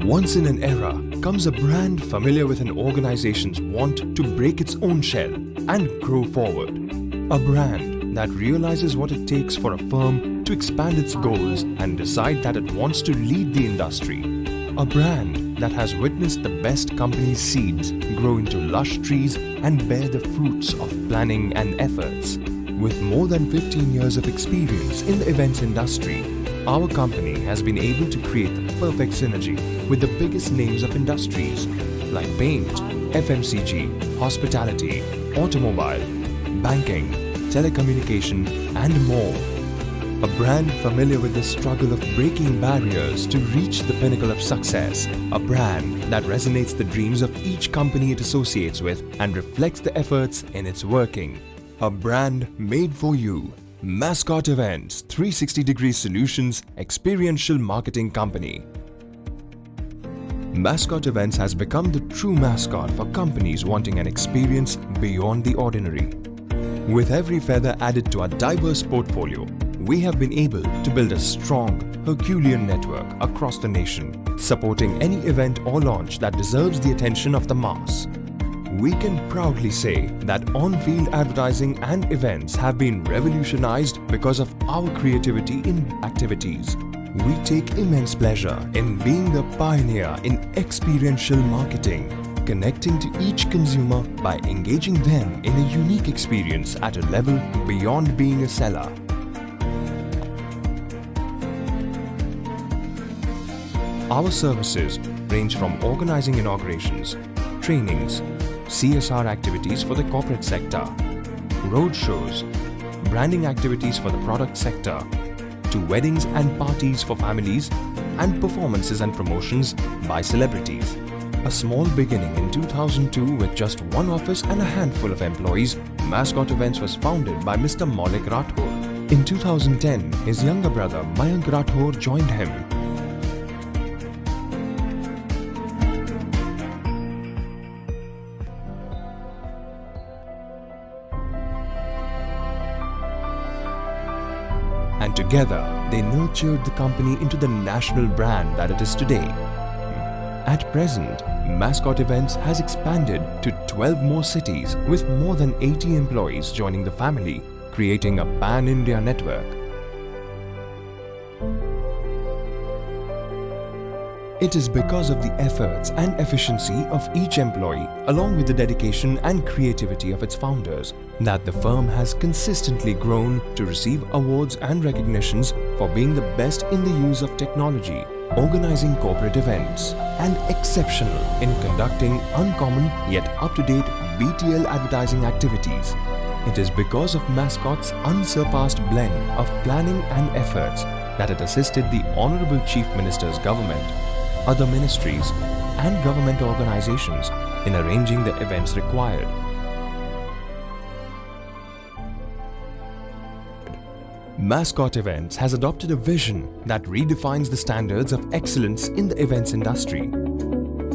Once in an era comes a brand familiar with an organization's want to break its own shell and grow forward. A brand that realizes what it takes for a firm to expand its goals and decide that it wants to lead the industry. A brand that has witnessed the best companies' seeds grow into lush trees and bear the fruits of planning and efforts. With more than 15 years of experience in the events industry, our company has been able to create the perfect synergy with the biggest names of industries like paint, FMCG, hospitality, automobile, banking, telecommunication, and more. A brand familiar with the struggle of breaking barriers to reach the pinnacle of success. A brand that resonates the dreams of each company it associates with and reflects the efforts in its working. A brand made for you. Mascot Events 360-degree Solutions Experiential Marketing Company. Mascot Events has become the true mascot for companies wanting an experience beyond the ordinary. With every feather added to our diverse portfolio, we have been able to build a strong, Herculean network across the nation, supporting any event or launch that deserves the attention of the mass. We can proudly say that on-field advertising and events have been revolutionized because of our creativity in activities. We take immense pleasure in being the pioneer in experiential marketing, connecting to each consumer by engaging them in a unique experience at a level beyond being a seller. Our services range from organizing inaugurations, trainings, CSR activities for the corporate sector, road shows, branding activities for the product sector, to weddings and parties for families, and performances and promotions by celebrities. A small beginning in 2002 with just one office and a handful of employees, Mascot Events was founded by Mr. Maulik Rathore. In 2010, his younger brother Mayank Rathore joined him. And together, they nurtured the company into the national brand that it is today. At present, Mascot Events has expanded to 12 more cities with more than 80 employees joining the family, creating a pan-India network. It is because of the efforts and efficiency of each employee, along with the dedication and creativity of its founders, that the firm has consistently grown to receive awards and recognitions for being the best in the use of technology, organizing corporate events, and exceptional in conducting uncommon yet up-to-date BTL advertising activities. It is because of Mascot's unsurpassed blend of planning and efforts that it assisted the Honorable Chief Minister's government, other ministries, and government organizations in arranging the events required. Mascot Events has adopted a vision that redefines the standards of excellence in the events industry.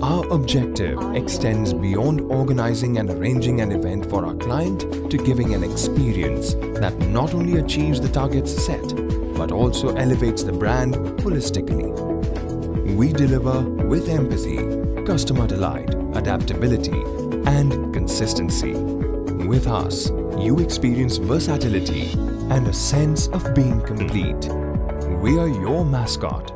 Our objective extends beyond organizing and arranging an event for our client to giving an experience that not only achieves the targets set, but also elevates the brand holistically. We deliver with empathy, customer delight, adaptability, and consistency. With us, you experience versatility and a sense of being complete. We are your mascot.